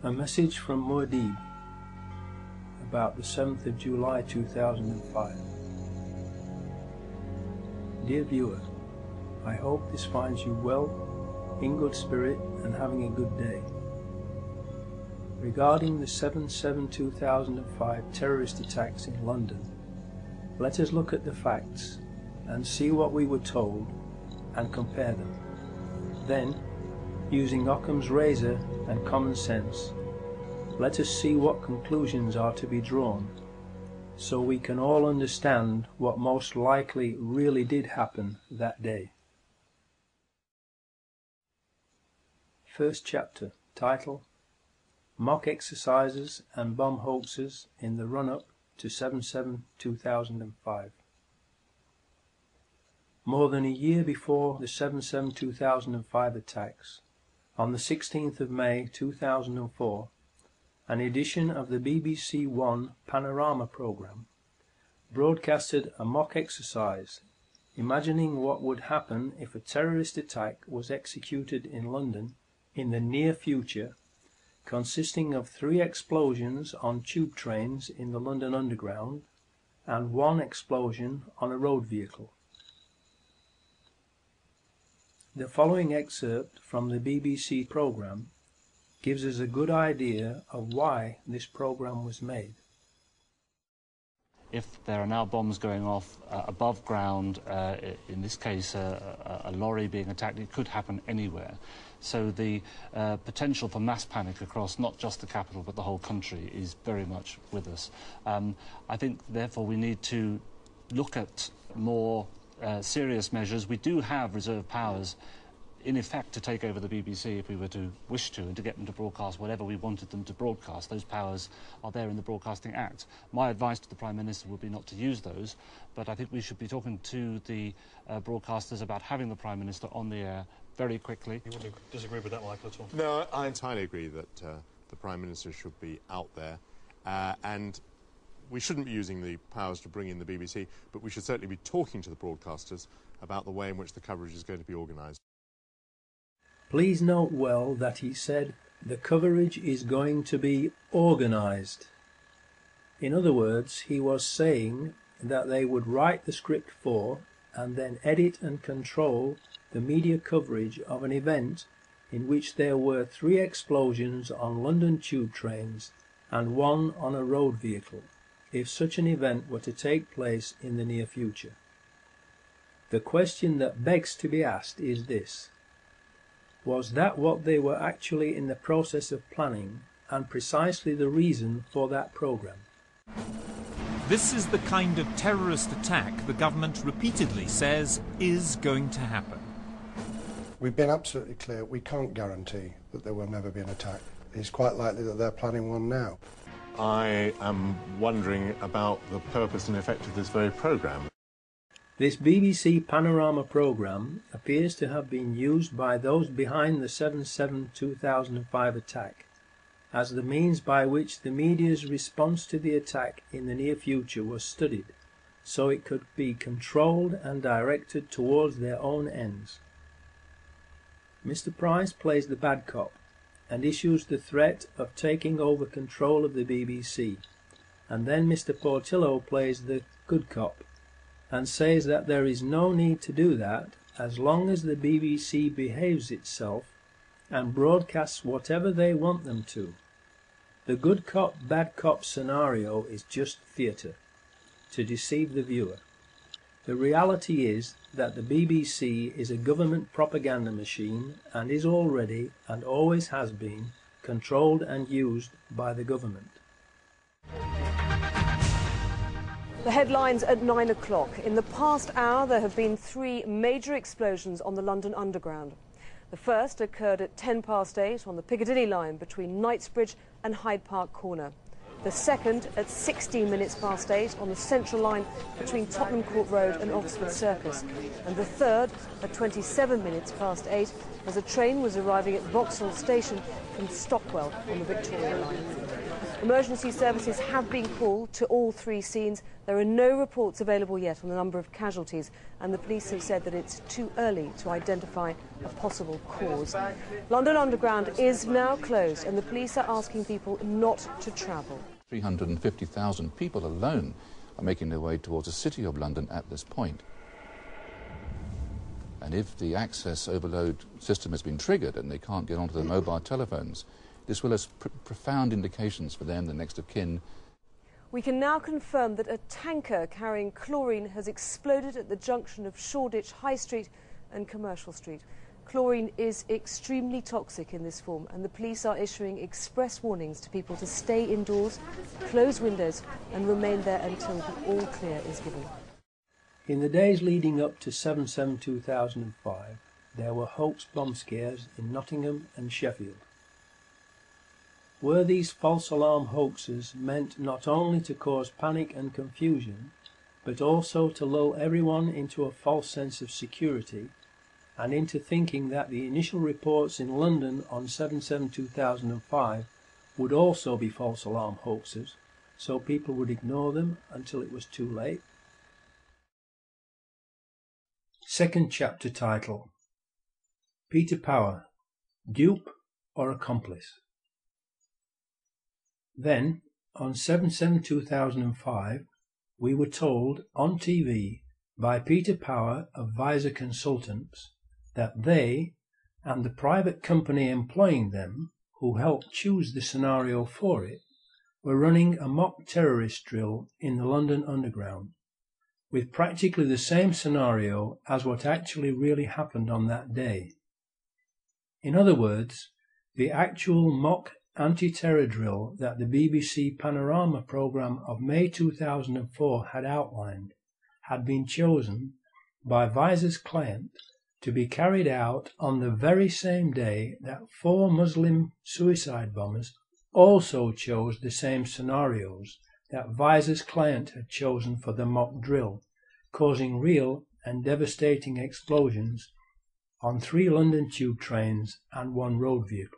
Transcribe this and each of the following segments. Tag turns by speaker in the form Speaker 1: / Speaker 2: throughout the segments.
Speaker 1: A message from Muad'Dib about the 7th of July 2005. Dear viewer, I hope this finds you well, in good spirit and having a good day. Regarding the 7/7/2005 terrorist attacks in London, let us look at the facts and see what we were told and compare them. Then, using Occam's razor and common sense, let us see what conclusions are to be drawn, so we can all understand what most likely really did happen that day. First chapter, title, Mock Exercises and Bomb Hoaxes in the Run-Up to 7/7/2005. More than a year before the 7/7/2005 attacks, on the 16th of May 2004, an edition of the BBC One Panorama programme broadcasted a mock exercise imagining what would happen if a terrorist attack was executed in London in the near future, consisting of 3 explosions on tube trains in the London Underground and 1 explosion on a road vehicle. The following excerpt from the BBC programme gives us a good idea of why this programme was made.
Speaker 2: If there are now bombs going off above ground, in this case a lorry being attacked, it could happen anywhere. So the potential for mass panic across not just the capital but the whole country is very much with us. I think therefore we need to look at more serious measures. We do have reserve powers in effect to take over the BBC if we were to wish to, and to get them to broadcast whatever we wanted them to broadcast. Those powers are there in the Broadcasting Act. My advice to the Prime Minister would be not to use those, but I think we should be talking to the broadcasters about having the Prime Minister on the air very quickly.
Speaker 3: You wouldn't disagree with that, Michael, at all?
Speaker 4: No, I entirely agree that the Prime Minister should be out there, and we shouldn't be using the powers to bring in the BBC, but we should certainly be talking to the broadcasters about the way in which the coverage is going to be organised.
Speaker 1: Please note well that he said the coverage is going to be organised. In other words, he was saying that they would write the script for and then edit and control the media coverage of an event in which there were 3 explosions on London tube trains and 1 on a road vehicle, if such an event were to take place in the near future. The question that begs to be asked is this: was that what they were actually in the process of planning, and precisely the reason for that programme?
Speaker 5: This is the kind of terrorist attack the government repeatedly says is going to happen.
Speaker 6: We've been absolutely clear, we can't guarantee that there will never be an attack. It's quite likely that they're planning one now.
Speaker 4: I am wondering about the purpose and effect of this very programme.
Speaker 1: This BBC Panorama programme appears to have been used by those behind the 7/7/2005 attack as the means by which the media's response to the attack in the near future was studied, so it could be controlled and directed towards their own ends. Mr. Price plays the bad cop and issues the threat of taking over control of the BBC, and then Mr. Portillo plays the good cop and says that there is no need to do that as long as the BBC behaves itself and broadcasts whatever they want them to. The good cop, bad cop scenario is just theatre, to deceive the viewer. The reality is that the BBC is a government propaganda machine and is already, and always has been, controlled and used by the government.
Speaker 7: The headlines at 9 o'clock. In the past hour, there have been 3 major explosions on the London Underground. The first occurred at 8:10 on the Piccadilly line between Knightsbridge and Hyde Park Corner. The second at 8:16 on the Central line between Tottenham Court Road and Oxford Circus. And the third at 8:27 as a train was arriving at Vauxhall Station from Stockwell on the Victoria line. Emergency services have been called to all three scenes. There are no reports available yet on the number of casualties, and the police have said that it's too early to identify a possible cause. London Underground is now closed, and the police are asking people not to travel.
Speaker 8: 350,000 people alone are making their way towards the City of London at this point. And if the access overload system has been triggered and they can't get onto their mobile telephones, this will have profound implications for them, the next of kin.
Speaker 7: We can now confirm that a tanker carrying chlorine has exploded at the junction of Shoreditch High Street and Commercial Street. Chlorine is extremely toxic in this form, and the police are issuing express warnings to people to stay indoors, close windows and remain there until the all clear is given.
Speaker 1: In the days leading up to 7/7/2005, there were hoax bomb scares in Nottingham and Sheffield. Were these false alarm hoaxes meant not only to cause panic and confusion, but also to lull everyone into a false sense of security and into thinking that the initial reports in London on 7/7/2005 would also be false alarm hoaxes, so people would ignore them until it was too late? Second chapter title: Peter Power, Dupe or Accomplice? Then, on 7/7/2005, we were told on TV by Peter Power of Visor Consultants that they, and the private company employing them, who helped choose the scenario for it, were running a mock terrorist drill in the London Underground, with practically the same scenario as what actually really happened on that day. In other words, the actual mock anti-terror drill that the BBC Panorama programme of May 2004 had outlined had been chosen by Visor's client to be carried out on the very same day that 4 Muslim suicide bombers also chose the same scenarios that Visor's client had chosen for the mock drill, causing real and devastating explosions on 3 London tube trains and 1 road vehicle.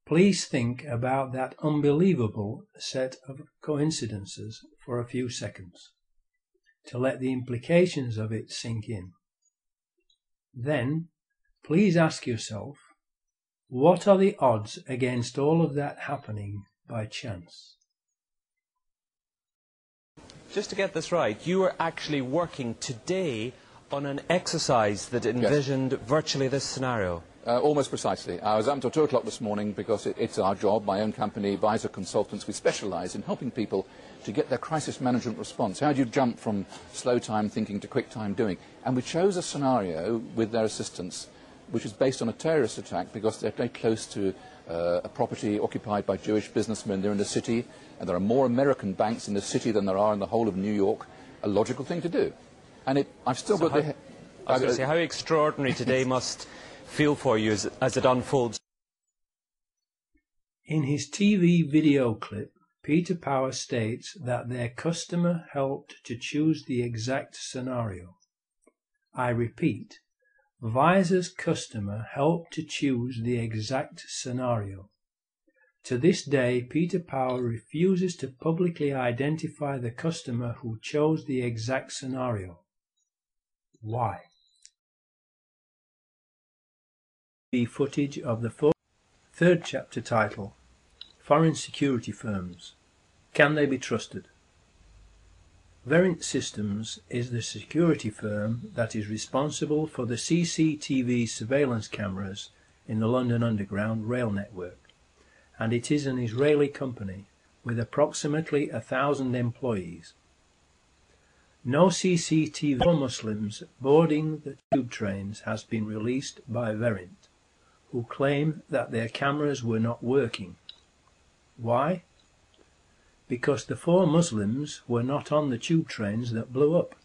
Speaker 1: Please think about that unbelievable set of coincidences for a few seconds, to let the implications of it sink in. Then, please ask yourself, what are the odds against all of that happening by chance?
Speaker 9: Just to get this right, you were actually working today on an exercise that envisioned virtually this scenario.
Speaker 8: Almost precisely. I was up until 2 o'clock this morning because it's our job, my own company, Visor Consultants. We specialise in helping people to get their crisis management response. How do you jump from slow time thinking to quick time doing? And we chose a scenario with their assistance which is based on a terrorist attack because they're very close to a property occupied by Jewish businessmen. They're in the city, and there are more American banks in the city than there are in the whole of New York. A logical thing to do. And I've still got the...
Speaker 9: I was going to say, how extraordinary today must feel for you as it unfolds.
Speaker 1: In his TV video clip, Peter Power states that their customer helped to choose the exact scenario. I repeat, Visor's customer helped to choose the exact scenario. To this day, Peter Power refuses to publicly identify the customer who chose the exact scenario. Why? The footage of the third chapter title: Foreign Security Firms. Can they be trusted? Verint Systems is the security firm that is responsible for the CCTV surveillance cameras in the London Underground rail network, and it is an Israeli company with approximately 1,000 employees. No CCTV for Muslims boarding the tube trains has been released by Verint, who claim that their cameras were not working. Why? Because the 4 Muslims were not on the tube trains that blew up.